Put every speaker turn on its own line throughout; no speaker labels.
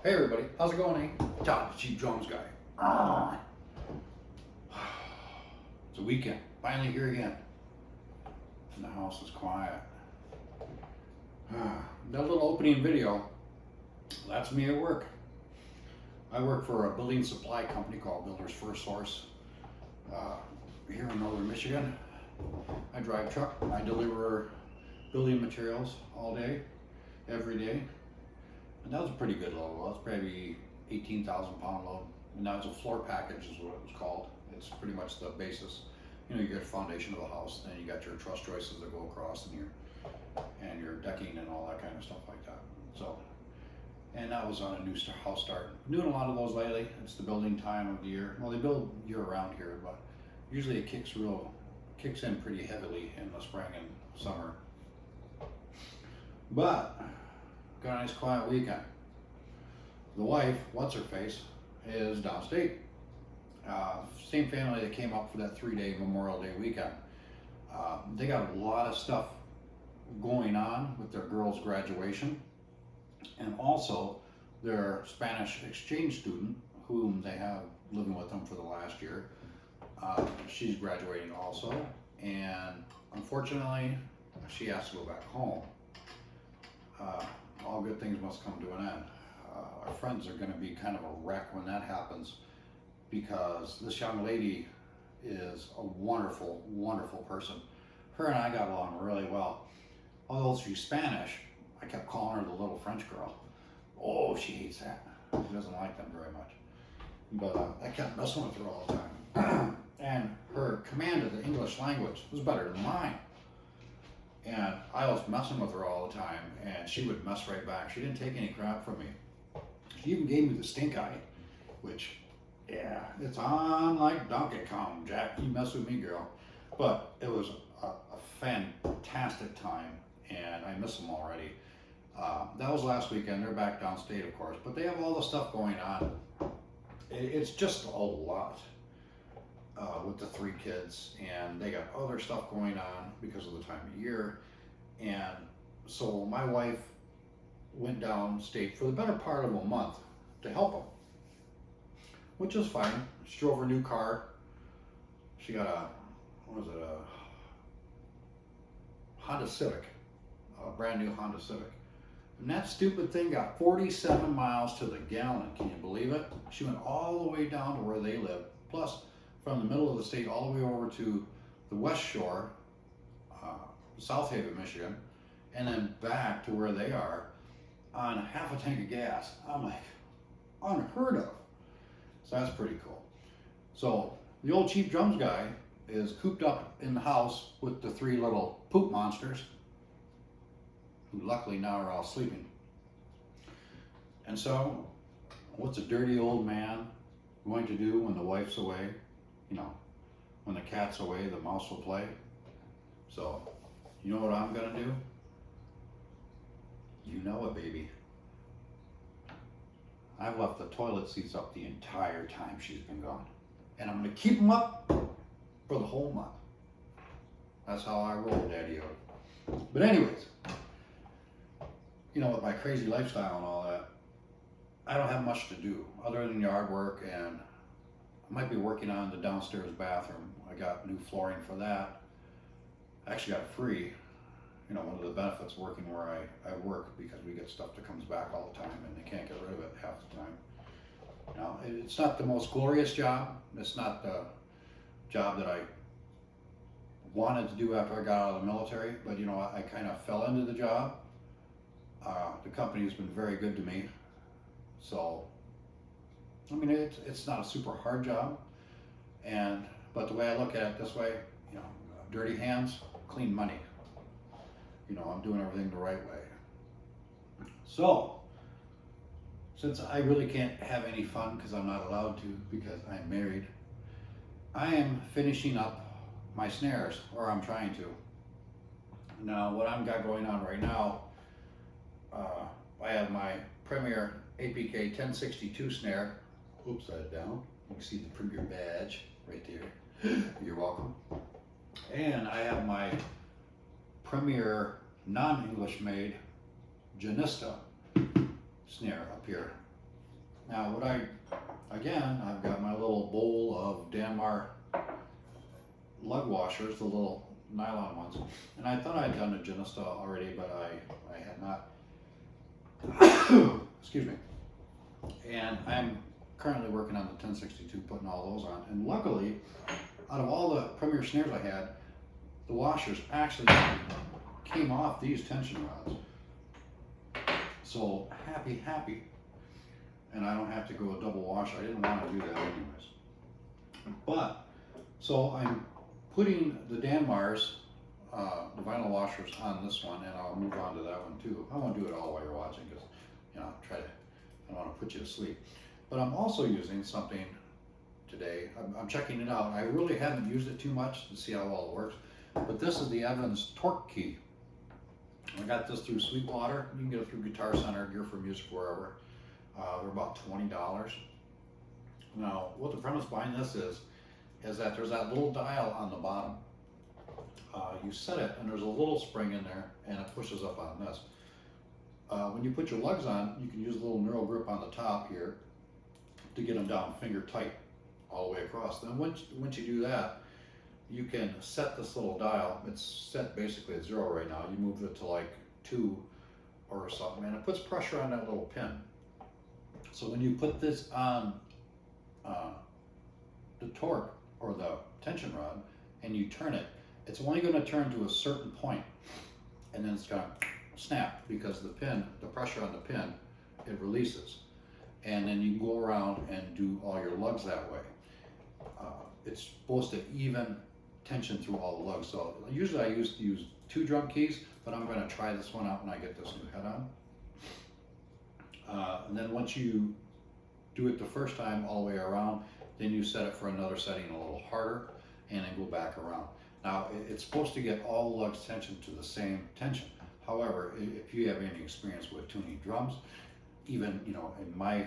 Hey everybody, how's it going, eh? Todd, the cheap drums guy. It's a weekend, finally here again. And the house is quiet. That little opening video, that's me at work. I work for a building supply company called Builders First Source here in northern Michigan. I drive truck, I deliver building materials all day, every day. And that was a pretty good load. Well, it's probably 18,000 pound load. And that was a floor package is what it was called. It's pretty much the basis. You know, you get a foundation of the house, then you got your truss joists that go across and your decking and all that kind of stuff like that. So, and that was on a new house start. I'm doing a lot of those lately. It's the building time of the year. Well, they build year round here, but usually it kicks in pretty heavily in the spring and summer. But got a nice quiet weekend. The wife, what's her face, is downstate. Same family that came up for that 3-day Memorial Day weekend. They got a lot of stuff going on with their girls' graduation, and also their Spanish exchange student, whom they have living with them for the last year. She's graduating also, and unfortunately, she has to go back home. All good things must come to an end. Our friends are going to be kind of a wreck when that happens, because this young lady is a wonderful, wonderful person. Her and I got along really well. Although she's Spanish, I kept calling her the little French girl. Oh, she hates that. She doesn't like them very much. But I kept messing with her all the time. And her command of the English language was better than mine. And I was messing with her all the time, and she would mess right back. She didn't take any crap from me. She even gave me the stink eye, which, yeah, it's on like Donkey Kong, Jack. You mess with me, girl. But it was a fantastic time, and I miss them already. That was last weekend. They're back downstate, of course, but they have all the stuff going on. It's just a lot with the 3 kids, and they got other stuff going on because of the time of year. And so my wife went downstate for the better part of a month to help them, which is fine. She drove her new car. She got a Honda Civic, a brand new Honda Civic. And that stupid thing got 47 miles to the gallon. Can you believe it? She went all the way down to where they live, plus from the middle of the state all the way over to the West Shore, South Haven, Michigan, and then back to where they are on half a tank of gas. I'm like, unheard of. So that's pretty cool. So the old cheap drums guy is cooped up in the house with the 3 little poop monsters, who luckily now are all sleeping. And so, what's a dirty old man going to do when the wife's away? You know, when the cat's away, the mouse will play. So, you know what I'm gonna do? You know it, baby. I've left the toilet seats up the entire time she's been gone. And I'm gonna keep them up for the whole month. That's how I roll, Daddy-o. But anyways, you know, with my crazy lifestyle and all that, I don't have much to do other than yard work, and I might be working on the downstairs bathroom. I got new flooring for that. I actually got it free. You know, one of the benefits of working where I work, because we get stuff that comes back all the time and they can't get rid of it half the time. Now, it's not the most glorious job. It's not the job that I wanted to do after I got out of the military, but you know, I kind of fell into the job. The company's been very good to me. So, I mean, it's not a super hard job, but the way I look at it this way, you know, dirty hands, clean money. You know, I'm doing everything the right way. So, since I really can't have any fun because I'm not allowed to, because I'm married, I am finishing up my snares, or I'm trying to. Now, what I've got going on right now, I have my Premier APK 1062 snare. Oops, I had it down. You can see the Premier badge right there. You're welcome. And I have my Premier non-English made Janista snare up here. Now I've got my little bowl of Danmar lug washers, the little nylon ones, and I thought I'd done a Genista already, but I had not. Excuse me. And I'm currently working on the 1062, putting all those on. And luckily, out of all the Premier snares I had, the washers actually came off these tension rods. So happy. And I don't have to go a double wash. I didn't want to do that anyways. But, so I'm putting the Danmar's, the vinyl washers on this one, and I'll move on to that one too. I won't do it all while you're watching because, I don't want to put you to sleep. But I'm also using something today. I'm checking it out. I really haven't used it too much to see how well it works. But this is the Evans torque key. I got this through Sweetwater. You can get it through Guitar Center, Gear for Music, wherever. They're about $20. Now, what the premise behind this is that there's that little dial on the bottom. You set it, and there's a little spring in there, and it pushes up on this. When you put your lugs on, you can use a little knurl grip on the top here to get them down finger tight all the way across. Then once you do that, you can set this little dial. It's set basically at 0 right now. You move it to like 2 or something, and it puts pressure on that little pin. So when you put this on the torque or the tension rod and you turn it, it's only going to turn to a certain point, and then it's going to snap because the pressure on the pin, it releases. And then you go around and do all your lugs that way. It's supposed to even tension through all the lugs. So usually I used to use 2 drum keys, but I'm going to try this one out when I get this new head on. And then once you do it the first time all the way around, then you set it for another setting a little harder, and then go back around. Now it's supposed to get all the lugs tensioned to the same tension. However, if you have any experience with tuning drums, even in my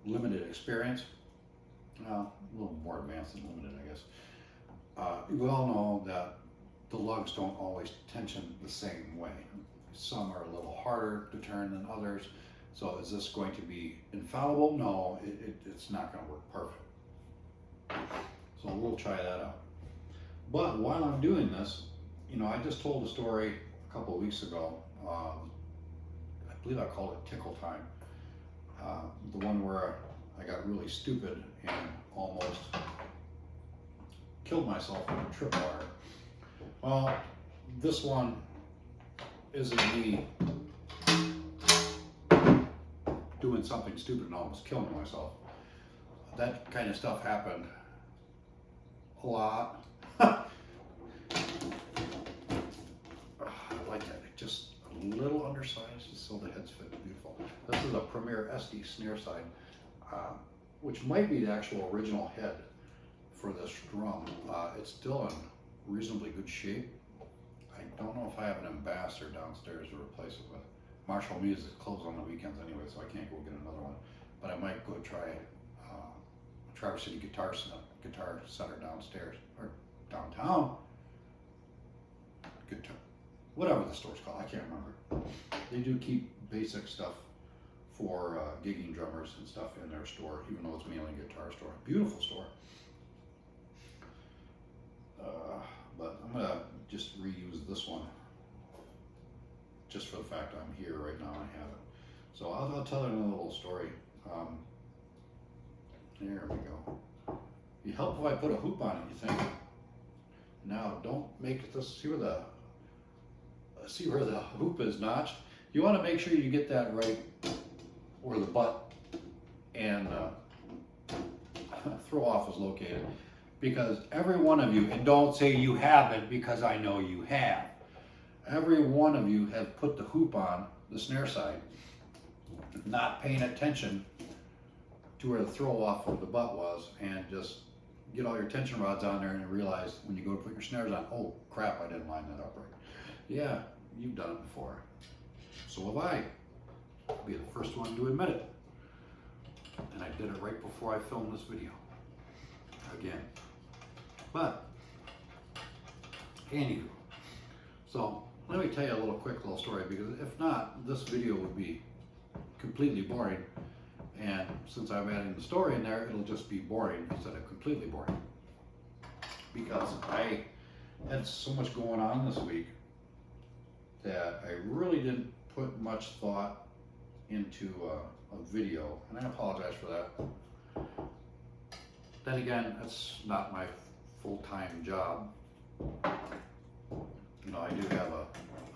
limited experience, a little more advanced than limited, I guess. We all know that the lugs don't always tension the same way. Some are a little harder to turn than others. So is this going to be infallible? No, it's not going to work perfect. So we'll try that out. But while I'm doing this, I just told a story a couple of weeks ago. I believe I called it Tickle Time. The one where I got really stupid and almost killed myself in a tripwire. Well, this one isn't me doing something stupid and almost killing myself. That kind of stuff happened a lot. I like that. Just a little undersized so the heads fit beautiful. This is a Premier SD snare side, which might be the actual original head for this drum. It's still in reasonably good shape. I don't know if I have an ambassador downstairs to replace it with. Marshall Music is closed on the weekends anyway, so I can't go get another one. But I might go try Traverse City Guitar Center downstairs, or downtown. Whatever the store's called, I can't remember. They do keep basic stuff for gigging drummers and stuff in their store, even though it's mainly a guitar store. Beautiful store. But I'm gonna just reuse this one, just for the fact I'm here right now and have it. So I'll tell you another little story. There we go. It'd help if I put a hoop on it, you think? Now don't make this, see where the hoop is notched? You want to make sure you get that right where the butt and throw off is located. Because every one of you, and don't say you haven't because I know you have, every one of you have put the hoop on the snare side, not paying attention to where the throw off of the butt was, and just get all your tension rods on there and realize when you go to put your snares on, oh crap, I didn't line that up right. Yeah, you've done it before. So have I. I'll be the first one to admit it. And I did it right before I filmed this video. Again. But, anywho, so let me tell you a quick little story, because if not, this video would be completely boring. And since I'm adding the story in there, it'll just be boring instead of completely boring. Because I had so much going on this week that I really didn't put much thought into a video, and I apologize for that. Then again, that's not my full-time job. You know, I do have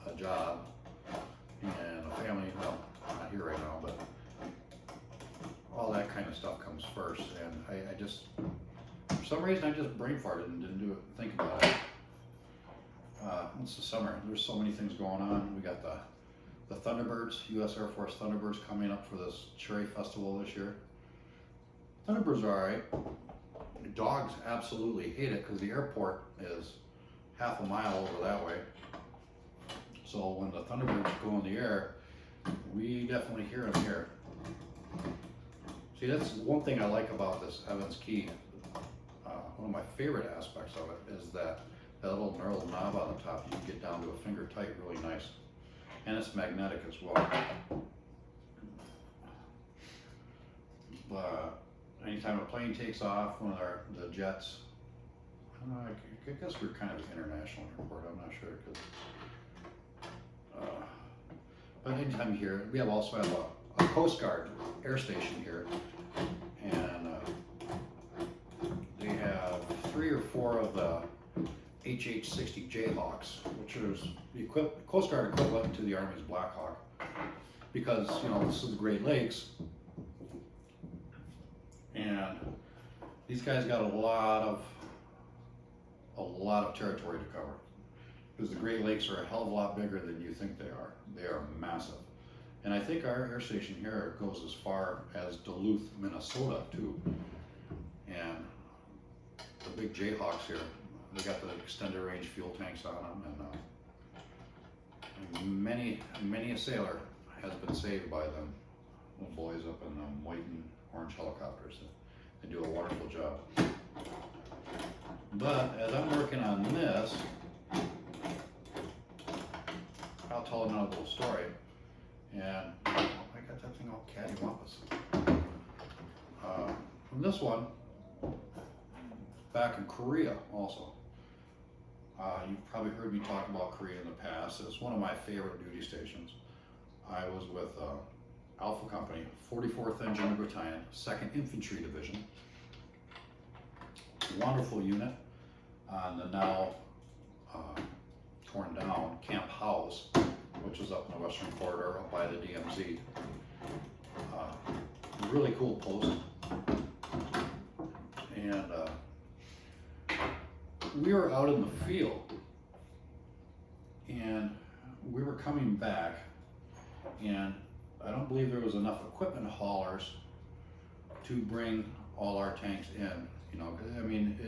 a job and a family. Well, I'm not here right now, but all that kind of stuff comes first. And I just, for some reason, I just brain farted and didn't think about it. It's the summer. There's so many things going on. We got the Thunderbirds, U.S. Air Force Thunderbirds coming up for this Cherry Festival this year. Thunderbirds are all right. The dogs absolutely hate it because the airport is half a mile over that way. So when the Thunderbirds go in the air, we definitely hear them here. See, that's one thing I like about this Evans key. One of my favorite aspects of it is that little knurled knob on the top, you can get down to a finger tight really nice. And it's magnetic as well. But anytime a plane takes off, one of the jets, I don't know, I guess we're kind of an international airport, I'm not sure. But anytime you hear it, we also have a Coast Guard air station here. And they have 3 or 4 of the HH-60 Jayhawks, which is the Coast Guard equivalent to the Army's Black Hawk, because you know this is the Great Lakes, and these guys got a lot of territory to cover, because the Great Lakes are a hell of a lot bigger than you think they are. They are massive, and I think our air station here goes as far as Duluth, Minnesota, too. And the big Jayhawks here, they got the extended range fuel tanks on them, and many a sailor has been saved by them. Little boys up in white and orange helicopters. They do a wonderful job. But as I'm working on this, I'll tell another little story. And I got that thing all cattywampus. From this one, back in Korea also. You've probably heard me talk about Korea in the past. It's one of my favorite duty stations. I was with Alpha Company, 44th Engineer Battalion, 2nd Infantry Division. Wonderful unit on the now torn down Camp House, which is up in the western corridor up by the DMZ. Really cool post. And we were out in the field, and we were coming back, and I don't believe there was enough equipment haulers to bring all our tanks in. You know, I mean,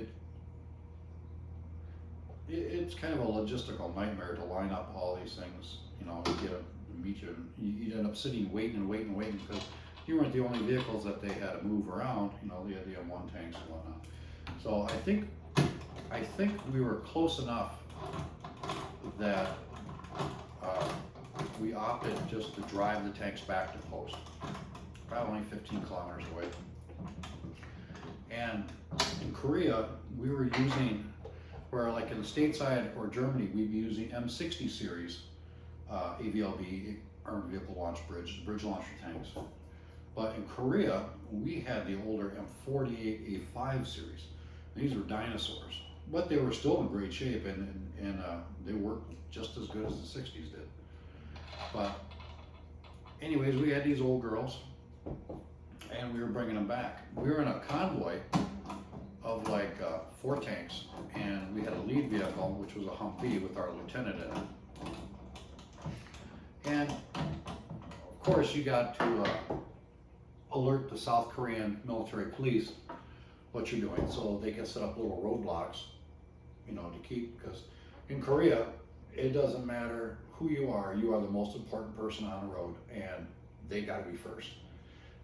it's kind of a logistical nightmare to line up all these things. You know, to get them to meet you. You end up sitting waiting because you weren't the only vehicles that they had to move around. You know, they had the M1 tanks and whatnot. So I think we were close enough that we opted just to drive the tanks back to post, probably only 15 kilometers away. And in Korea, we were using, where like in the stateside or Germany, we'd be using M60 series AVLB, Armored Vehicle Launch Bridge, bridge launcher tanks. But in Korea, we had the older M48 A5 series. These were dinosaurs, but they were still in great shape, and they worked just as good as the 60s did. But anyways, we had these old girls, and we were bringing them back. We were in a convoy of like 4 tanks, and we had a lead vehicle, which was a Humvee with our lieutenant in it. And of course, you got to alert the South Korean military police what you're doing, so they can set up little roadblocks, you know, to keep, because in Korea, it doesn't matter who you are the most important person on the road, and they got to be first.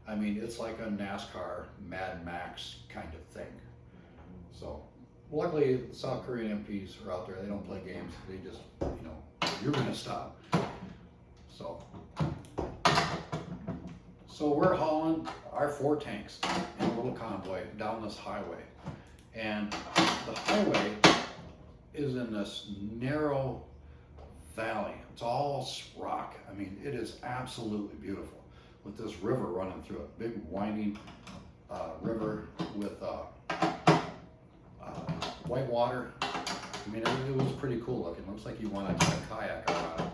I mean, it's like a NASCAR Mad Max kind of thing. So luckily, the South Korean MPs are out there. They don't play games. They just, you know, you're going to stop. So So we're hauling our 4 tanks in a little convoy down this highway. And the highway is in this narrow valley. It's all rock. I mean, it is absolutely beautiful with this river running through it. Big winding river with white water. I mean, it was pretty cool looking. Looks like you want to take a kayak out on it.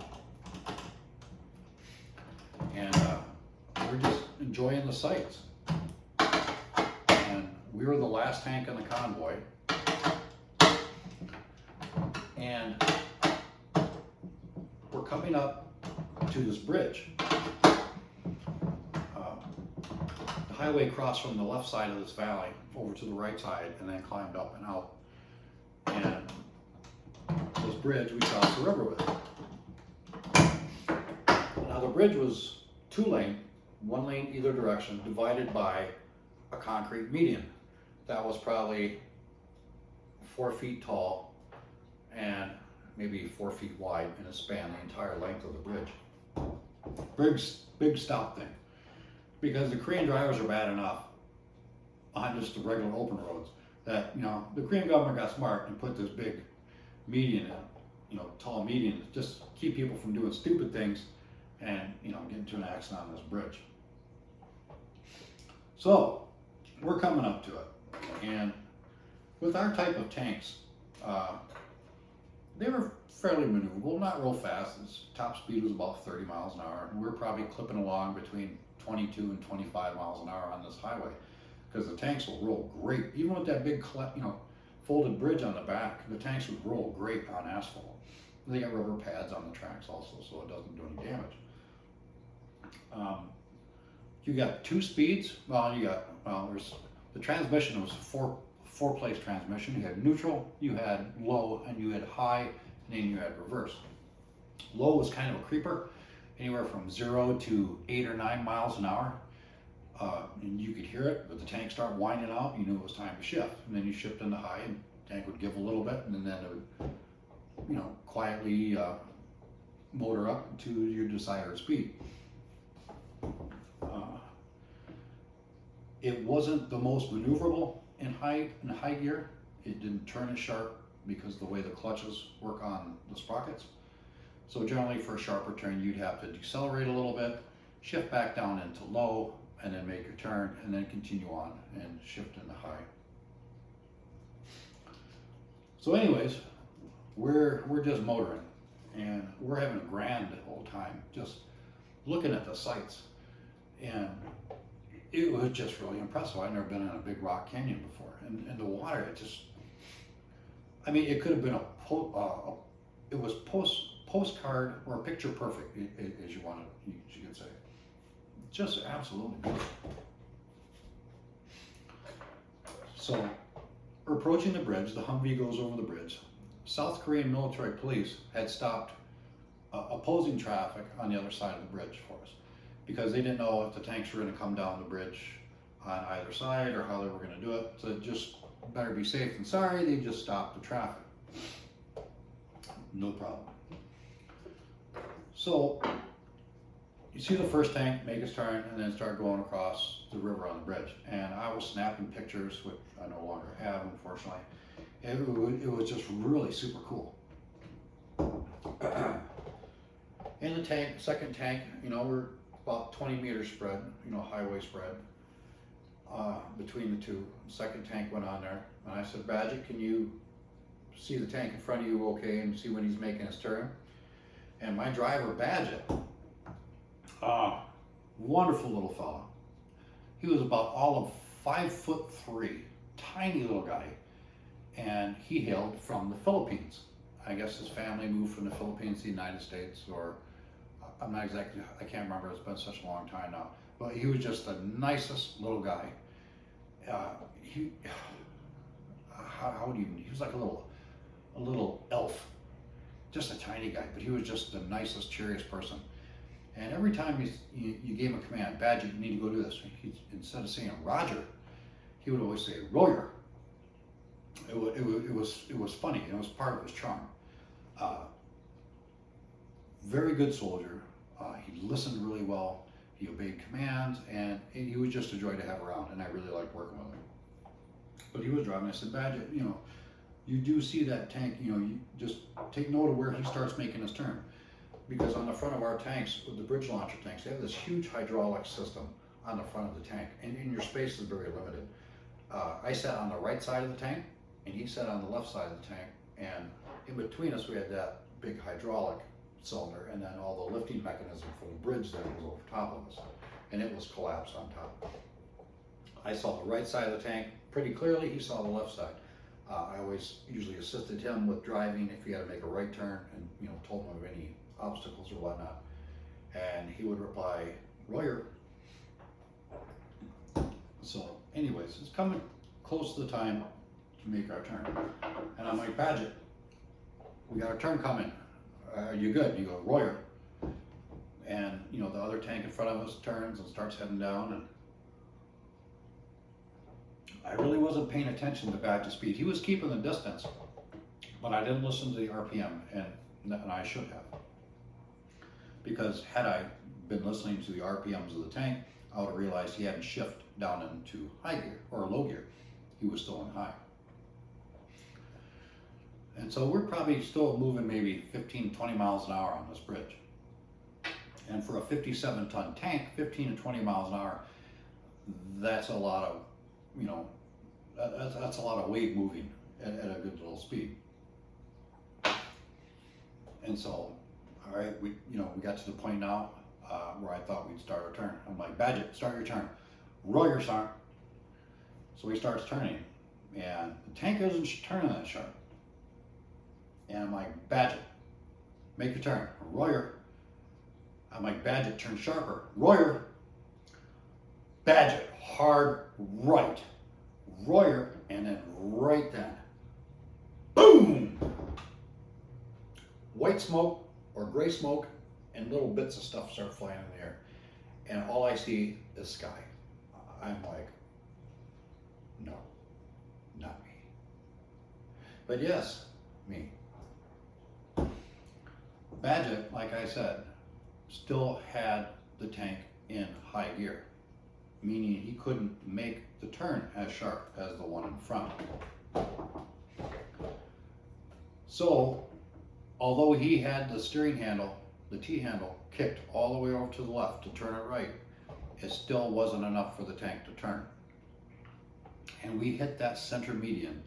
And we're just enjoying the sights. And we were the last tank in the convoy. And we're coming up to this bridge. The highway crossed from the left side of this valley over to the right side and then climbed up and out. And this bridge we crossed the river with. Now the bridge was 2 lane, 1 lane either direction, divided by a concrete median. That was probably 4 feet tall and maybe 4 feet wide, and it spanned the entire length of the bridge. Big stop thing. Because the Korean drivers are bad enough on just the regular open roads that, you know, the Korean government got smart and put this big median in, you know, tall median, just keep people from doing stupid things and, you know, get into an accident on this bridge. So we're coming up to it, and with our type of tanks, they were fairly maneuverable, not real fast. Its top speed was about 30 miles an hour, and we were probably clipping along between 22 and 25 miles an hour on this highway, because the tanks will roll great. Even with that big, you know, folded bridge on the back, the tanks would roll great on asphalt. And they got rubber pads on the tracks also, so it doesn't do any damage. You got 2 speeds. There's the transmission was four-place transmission. You had neutral, you had low, and you had high, and then you had reverse. Low was kind of a creeper, anywhere from 0 to 8 or 9 miles an hour. And you could hear it, but the tank started winding out, you knew it was time to shift. And then you shift into high, and the tank would give a little bit, and then it would, you know, quietly motor up to your desired speed. It wasn't the most maneuverable in high gear. It didn't turn as sharp because of the way the clutches work on the sprockets. So generally for a sharper turn, you'd have to decelerate a little bit, shift back down into low, and then make your turn, and then continue on and shift into high. So anyways, we're just motoring, and we're having a grand old time just looking at the sights. And it was just really impressive. I'd never been in a big rock canyon before, and the water, it just, I mean, it could have been it was postcard or picture perfect, as you wanted, you could say. Just absolutely beautiful. So we're approaching the bridge. The Humvee goes over the bridge. South Korean military police had stopped opposing traffic on the other side of the bridge for us, because they didn't know if the tanks were going to come down the bridge on either side or how they were going to do it. So just better be safe than sorry. They just stopped the traffic. No problem. So you see the first tank make its turn and then start going across the river on the bridge. And I was snapping pictures, which I no longer have, unfortunately. It was just really super cool. In the tank, second tank, you know, we're about 20 meters spread, you know, highway spread between the two. Second tank went on there, and I said, Badgett, can you see the tank in front of you okay and see when he's making his turn? And my driver, Badgett, wonderful little fella. He was about all of 5'3", tiny little guy, and he hailed from the Philippines. I guess his family moved from the Philippines to the United States, or I'm not exactly, I can't remember, it's been such a long time now. But he was just the nicest little guy. He was like a little elf, just a tiny guy, but he was just the nicest, cheeriest person. And every time you gave him a command, Badgett, you need to go do this, instead of saying Roger, he would always say Royer. It was funny, and it was part of his charm. Very good soldier. He listened really well. He obeyed commands, and he was just a joy to have around, and I really liked working with him. But he was driving. I said, Badge, you know, you do see that tank, you know, you just take note of where he starts making his turn. Because on the front of our tanks, with the bridge launcher tanks, they have this huge hydraulic system on the front of the tank, and your space is very limited. I sat on the right side of the tank, and he sat on the left side of the tank, and in between us we had that big hydraulic cylinder, and then all the lifting mechanism for the bridge that was over top of us, and it was collapsed on top. I saw the right side of the tank pretty clearly, he saw the left side. I always usually assisted him with driving if he had to make a right turn, and you know, told him of any obstacles or whatnot, and he would reply, Royer. So anyways, it's coming close to the time to make our turn, and I'm like, Badgett, we got our turn coming, are you good? And you go, Royer. And you know, the other tank in front of us turns and starts heading down, and I really wasn't paying attention to Badgett's speed. He was keeping the distance, but I didn't listen to the RPM, and I should have. Because had I been listening to the RPMs of the tank, I would have realized he hadn't shifted down into high gear or low gear. He was still in high. And so we're probably still moving maybe 15, 20 miles an hour on this bridge. And for a 57-ton tank, 15 to 20 miles an hour, that's a lot of, you know, that's a lot of weight moving at a good little speed. And so, all right, we got to the point now where I thought we'd start our turn. I'm like, Badgett, start your turn. Roll your song. So he starts turning, and the tank isn't turning that sharp. And I'm like, Badgett, make your turn. Royer. I'm like, Badgett, turn sharper. Royer. Badgett, hard right. Royer, and then right then. Boom! White smoke or gray smoke and little bits of stuff start flying in the air. And all I see is sky. I'm like, no, not me. But yes, me. Badgett, like I said, still had the tank in high gear, meaning he couldn't make the turn as sharp as the one in front. So, although he had the steering handle, the T-handle, kicked all the way over to the left to turn it right, it still wasn't enough for the tank to turn. And we hit that center median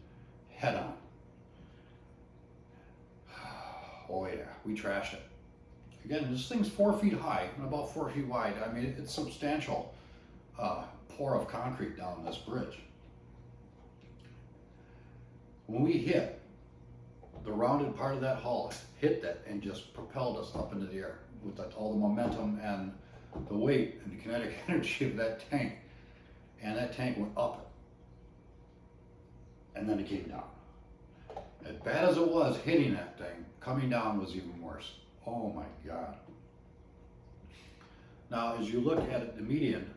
head on. Oh yeah, we trashed it. Again, this thing's 4 feet high and about 4 feet wide. I mean, it's substantial pour of concrete down this bridge. When we hit, the rounded part of that hull hit that and just propelled us up into the air with all the momentum and the weight and the kinetic energy of that tank. And that tank went up, and then it came down. As bad as it was hitting that thing, coming down was even worse. Oh my God. Now, as you look at it, the median,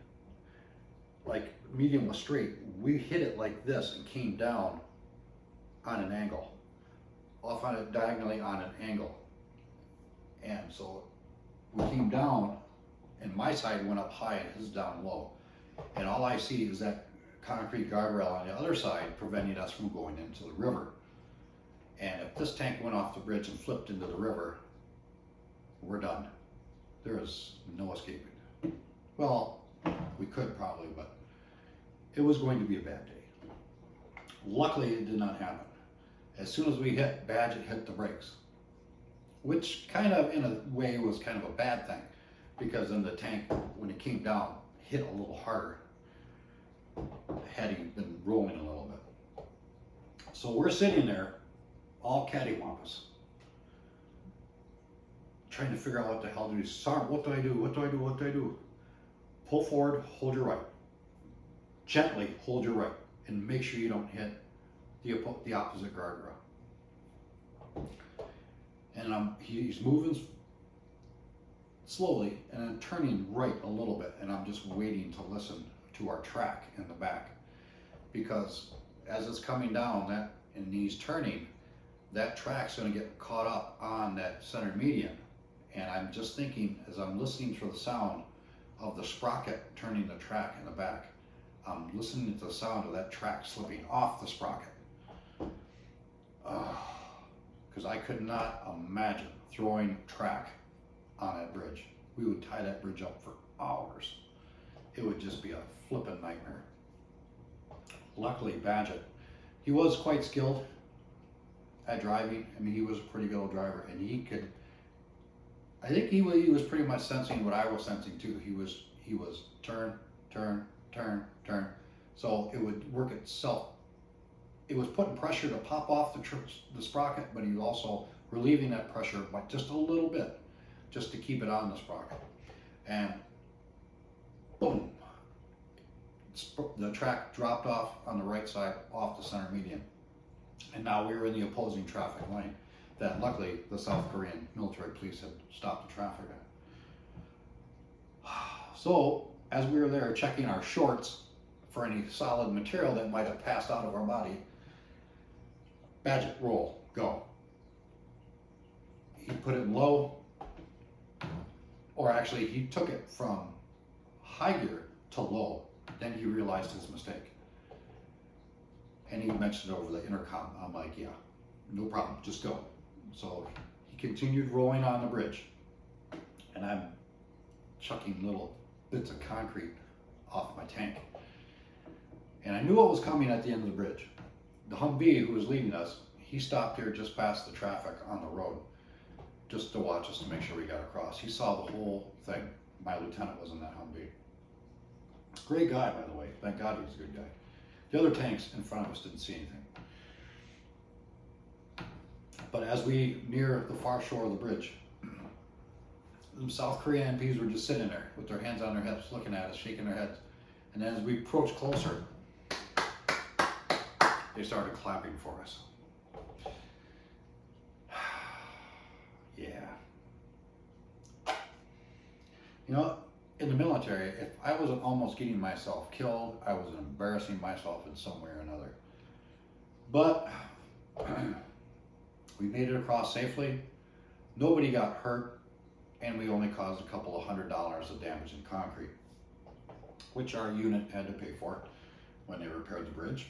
like median was straight. We hit it like this and came down on an angle, off on it diagonally on an angle. And so we came down, and my side went up high and his down low. And all I see is that concrete guardrail on the other side preventing us from going into the river. And if this tank went off the bridge and flipped into the river, we're done. There is no escaping. Well, we could probably, but it was going to be a bad day. Luckily, it did not happen. As soon as we hit, Badgett hit the brakes, which kind of, in a way, was kind of a bad thing, because then the tank, when it came down, hit a little harder had he been rolling a little bit. So we're sitting there, all cattywampus, trying to figure out what the hell to do. Sergeant, what do I do? What do I do? What do I do? Pull forward, hold your right. Gently hold your right, and make sure you don't hit the opposite guardrail. And he's moving slowly and then turning right a little bit, and I'm just waiting to listen to our track in the back, because as it's coming down and he's turning, that track's going to get caught up on that center median. And I'm just thinking, as I'm listening for the sound of the sprocket turning the track in the back. I'm listening to the sound of that track slipping off the sprocket. Because I could not imagine throwing track on that bridge. We would tie that bridge up for hours. It would just be a flippin' nightmare. Luckily, Badgett, he was quite skilled at driving. I mean, he was a pretty good old driver, and he could, I think he was pretty much sensing what I was sensing too. He was turn, turn, turn, turn. So it would work itself. It was putting pressure to pop off the sprocket, but he was also relieving that pressure by just a little bit, just to keep it on the sprocket. And boom, the track dropped off on the right side, off the center median. And now we were in the opposing traffic lane that luckily the South Korean military police had stopped the traffic at. So as we were there checking our shorts for any solid material that might have passed out of our body, Badgett, roll, go. He put it in low, or actually he took it from high gear to low. Then he realized his mistake. And he mentioned it over the intercom. I'm like, yeah, no problem, just go. So he continued rolling on the bridge. And I'm chucking little bits of concrete off my tank. And I knew what was coming at the end of the bridge. The Humvee who was leaving us, he stopped here just past the traffic on the road, just to watch us to make sure we got across. He saw the whole thing. My lieutenant was in that Humvee. Great guy, by the way. Thank God he was a good guy. The other tanks in front of us didn't see anything. But as we near the far shore of the bridge, the South Korean MPs were just sitting there with their hands on their hips, looking at us, shaking their heads. And then as we approached closer, they started clapping for us. Yeah. You know, in the military, if I wasn't almost getting myself killed, I was embarrassing myself in some way or another. But we made it across safely. Nobody got hurt, and we only caused a couple of $100 of damage in concrete, which our unit had to pay for when they repaired the bridge.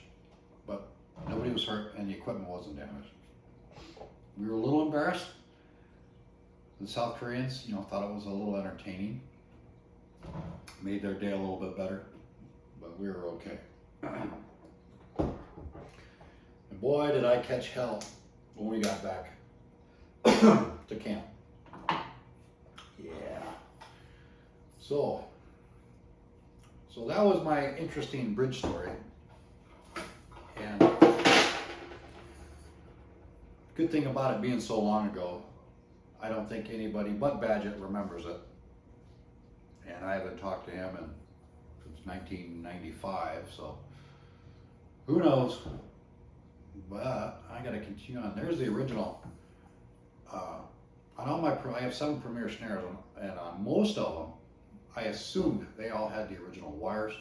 But nobody was hurt, and the equipment wasn't damaged. We were a little embarrassed. The South Koreans, you know, thought it was a little entertaining. Made their day a little bit better, but we were okay. And boy, did I catch hell when we got back to camp. Yeah. So that was my interesting bridge story. And good thing about it being so long ago, I don't think anybody but Badgett remembers it. And I haven't talked to him since 1995, so who knows? But I got to continue on. There's the original. On all my, I have 7 Premier snares, and on most of them, I assumed they all had the original wires,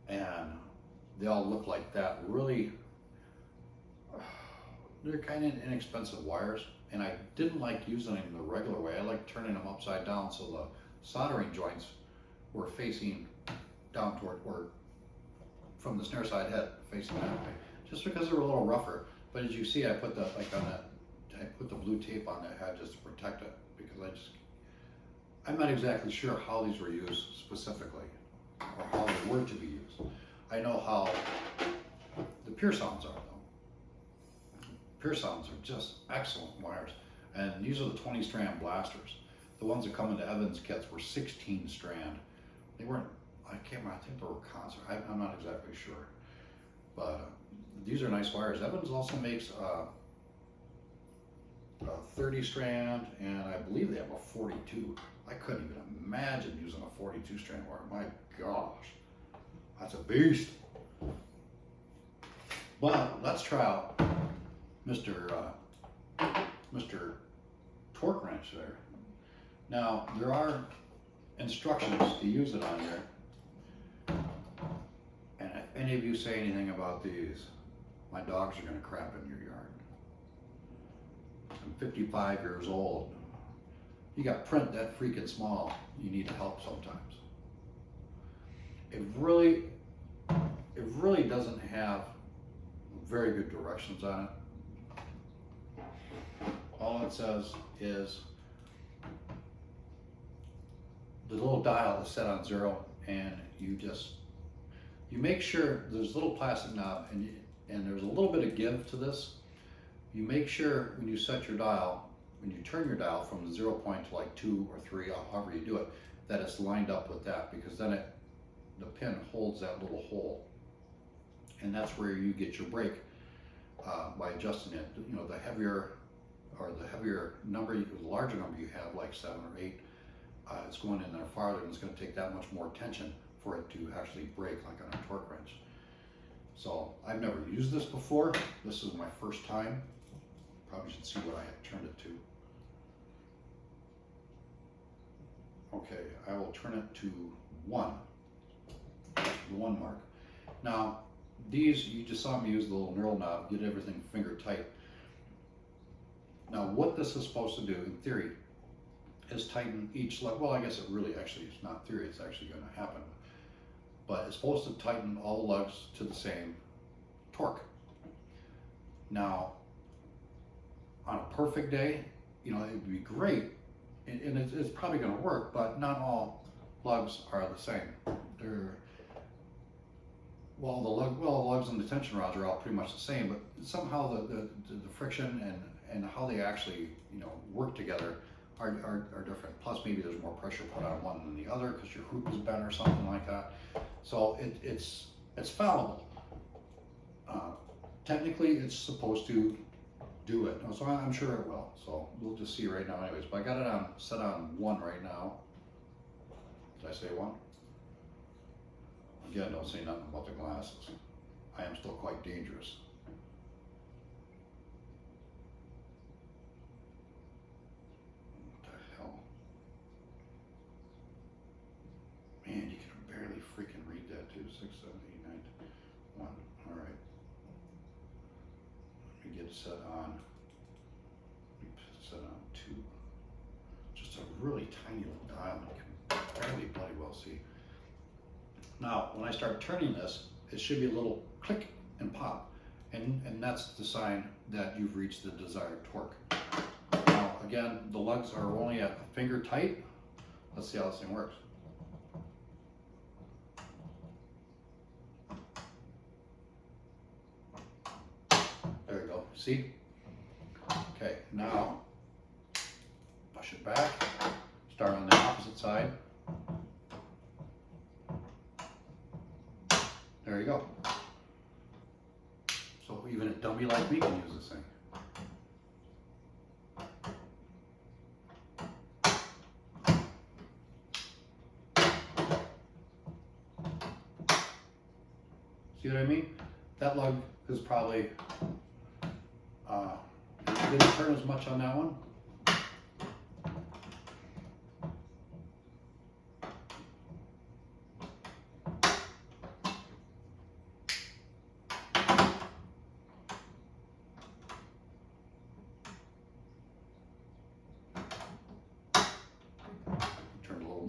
and they all look like that. Really, they're kind of inexpensive wires. And I didn't like using them the regular way. I liked turning them upside down so the soldering joints were facing down toward, or from the snare side head facing that way. Just because they were a little rougher. But as you see, I put the I put the blue tape on that head just to protect it, because I'm not exactly sure how these were used specifically, or how they were to be used. I know how the Pure Sounds are. Pure Sounds are just excellent wires, and these are the 20 strand blasters. The ones that come into Evans kits were 16 strand. They weren't, I can't remember, I think they were concert. I'm not exactly sure, but these are nice wires. Evans also makes a 30 strand, and I believe they have a 42. I couldn't even imagine using a 42 strand wire. My gosh, that's a beast. But let's try out Mr. Torque Wrench there. Now, there are instructions to use it on here. And if any of you say anything about these, my dogs are going to crap in your yard. I'm 55 years old. you got print that freaking small, you need help sometimes. It really doesn't have very good directions on it. All it says is the little dial is set on 0, and you make sure there's a little plastic knob, and there's a little bit of give to this. You make sure when you set your dial, when you turn your dial from the 0 point to like 2 or 3, however you do it, that it's lined up with that, because then the pin holds that little hole, and that's where you get your break by adjusting it. You know, the heavier number, the larger number you have, like 7 or 8, it's going in there farther, and it's going to take that much more tension for it to actually break, like on a torque wrench. So I've never used this before. This is my first time. Probably should see what I have turned it to. Okay, I will turn it to 1. The 1 mark. Now, these, you just saw me use the little knurl knob, get everything finger tight. Now, what this is supposed to do, in theory, is tighten each leg. Well, I guess it really actually is not theory, it's actually going to happen. But it's supposed to tighten all the lugs to the same torque. Now, on a perfect day, you know, it'd be great, and it's probably going to work, but not all lugs are the same. The lugs and the tension rods are all pretty much the same, but somehow the friction and how they actually, you know, work together are different. Plus, maybe there's more pressure put on one than the other because your hoop is bent or something like that. So it's fallible. Technically, it's supposed to do it, so I'm sure it will. So we'll just see right now, anyways. But I got it set on 1 right now. Did I say 1? Again, don't say nothing about the glasses. I am still quite dangerous. What the hell? Man, you can barely freaking read that too. 6, 7, 8, 9, 1. All right. Let me get it set on. Let me set on 2. Just a really tiny little dial. You can barely bloody well see. Now, when I start turning this, it should be a little click and pop, and that's the sign that you've reached the desired torque. Now, again, the lugs are only at a finger tight. Let's see how this thing works. There you go. See? Okay, now push it back. Start on the opposite side. There you go. So even a dummy like me can use this thing. See what I mean? That lug is probably, it didn't turn as much on that one.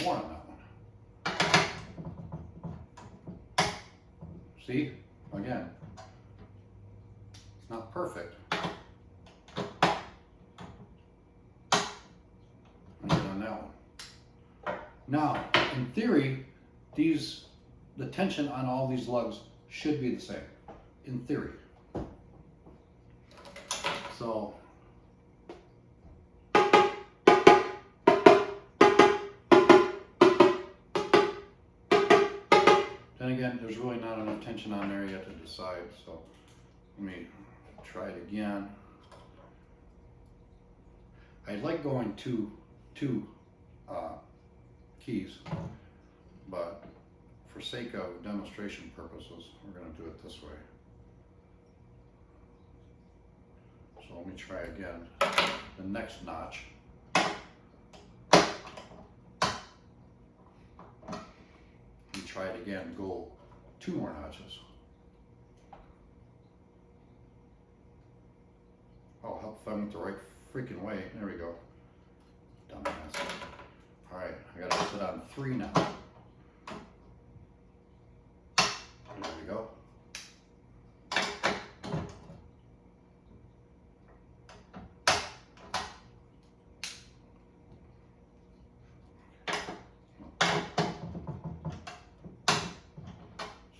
More on that one. See, again, it's not perfect. On that one. Now, in theory, the tension on all these lugs should be the same. In theory. So. Then again, there's really not enough tension on there yet to decide, so let me try it again. I like going two keys, but for sake of demonstration purposes, we're going to do it this way. So let me try again. The next notch. Try it again, go 2 more notches. Oh, help if I went the right freaking way. There we go. Dumbass. I gotta sit on 3 now. There we go.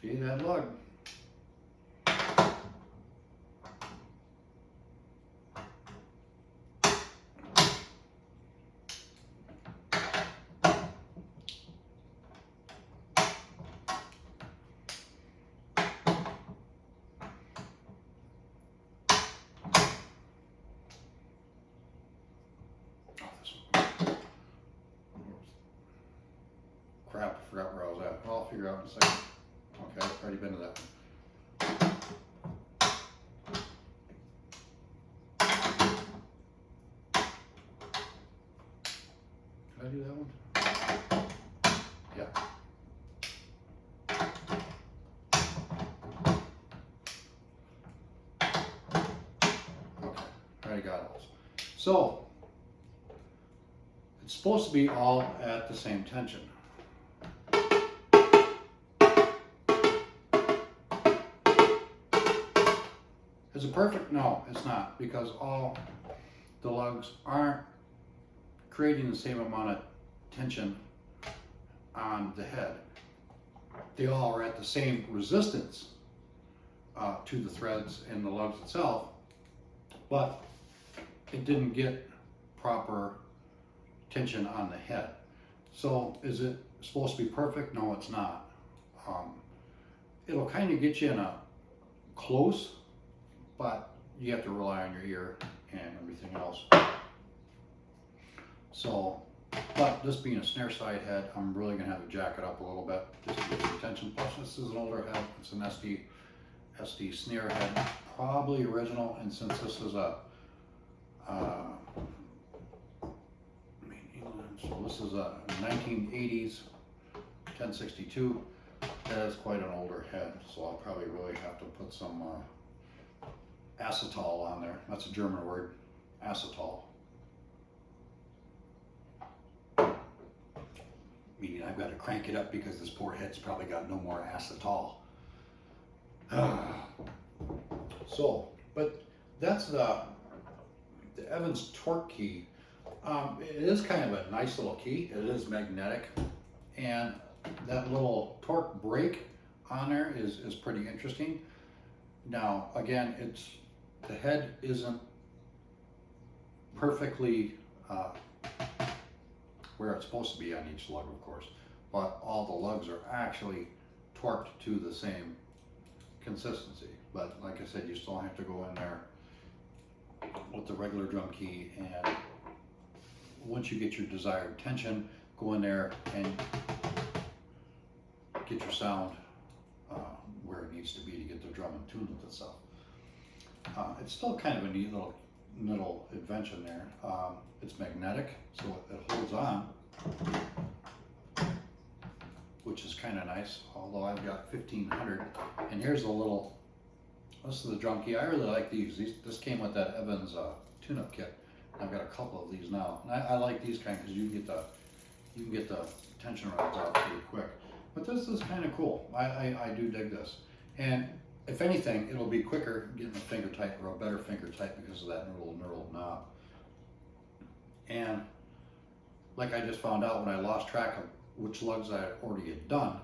See that lug? Crap, I forgot where I was at. Well, I'll figure out in a second. Okay, I've already been to that one. Did I do that one? Yeah. Okay, I already got those. So, it's supposed to be all at the same tension. Is it perfect? No, it's not, because all the lugs aren't creating the same amount of tension on the head. They all are at the same resistance to the threads and the lugs itself, but it didn't get proper tension on the head. So is it supposed to be perfect? No, it's not. It'll kind of get you in a close, but you have to rely on your ear and everything else. So, but this being a snare side head, I'm really gonna have to jack it up a little bit just to get some tension. Plus, this is an older head. It's an SD snare head, probably original. And since this is a so this is a 1980s 1062. That is quite an older head, so I'll probably really have to put some acetal on there. That's a German word, acetal. Meaning I've got to crank it up because this poor head's probably got no more acetal. So, but that's the Evans torque key. It is kind of a nice little key. It is magnetic, and that little torque brake on there is pretty interesting. Now, again, the head isn't perfectly where it's supposed to be on each lug, of course, but all the lugs are actually torqued to the same consistency. But like I said, you still have to go in there with the regular drum key, and once you get your desired tension, go in there and get your sound where it needs to be to get the drum in tune with itself. It's still kind of a neat little invention there. It's magnetic, so it holds on, which is kind of nice, although I've got 1500. And here's this is the drum key. I really like these. This came with that Evans tune-up kit. I've got a couple of these now, and I like these kind because you can get the tension rods out pretty quick. But this is kind of cool. I do dig this, and if anything, it'll be quicker getting the finger tight, or a better finger tight, because of that little knurled knob. And like I just found out when I lost track of which lugs I already had done,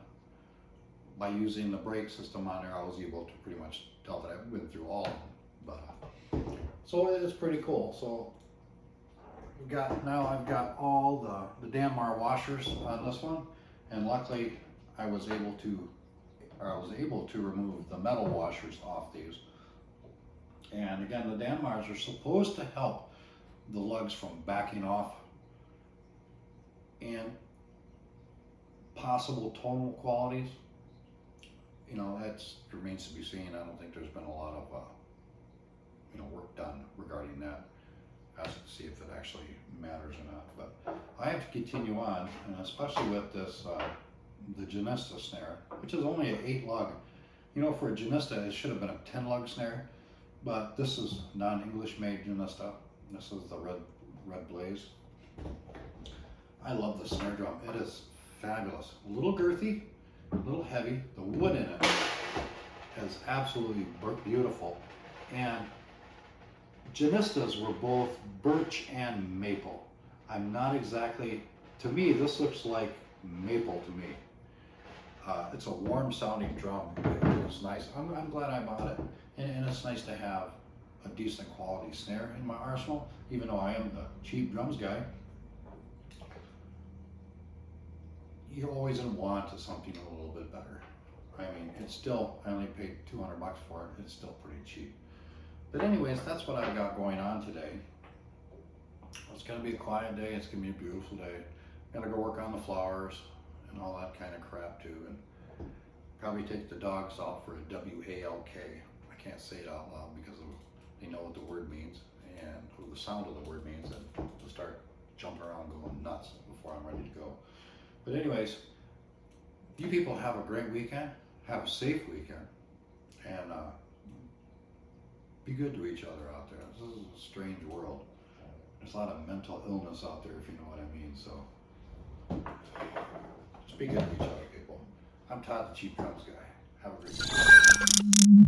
by using the brake system on there, I was able to pretty much tell that I've been through all of them. But so it's pretty cool. So I've got all the Danmar washers on this one, and luckily I was able to remove the metal washers off these. And again, the Danmars are supposed to help the lugs from backing off, and possible tonal qualities, you know, that remains to be seen. I don't think there's been a lot of work done regarding that as to see if it actually matters or not. But I have to continue on, and especially with this the Janista snare, which is only an 8 lug. You know, for a Janista, it should have been a 10 lug snare, but this is non-English made Janista. This is the red blaze. I love the snare drum. It is fabulous. A little girthy, a little heavy. The wood in it is absolutely beautiful. And Janistas were both birch and maple. I'm not exactly, to me, this looks like maple to me. It's a warm sounding drum. It's nice. I'm glad I bought it. And it's nice to have a decent quality snare in my arsenal, even though I am the cheap drums guy. You're always going to want something a little bit better. I mean, it's still, I only paid $200 for it. It's still pretty cheap. But anyways, that's what I've got going on today. It's going to be a quiet day. It's going to be a beautiful day. Got to go work on the flowers and all that kind of crap too. And probably take the dogs out for a WALK. I can't say it out loud because they know what the word means and what the sound of the word means, and they'll start jumping around going nuts before I'm ready to go. But anyways, you people have a great weekend. Have a safe weekend. And be good to each other out there. This is a strange world. There's a lot of mental illness out there, if you know what I mean. So just be good to each other, people. I'm Todd, the Cheap Drums Guy. Have a great day.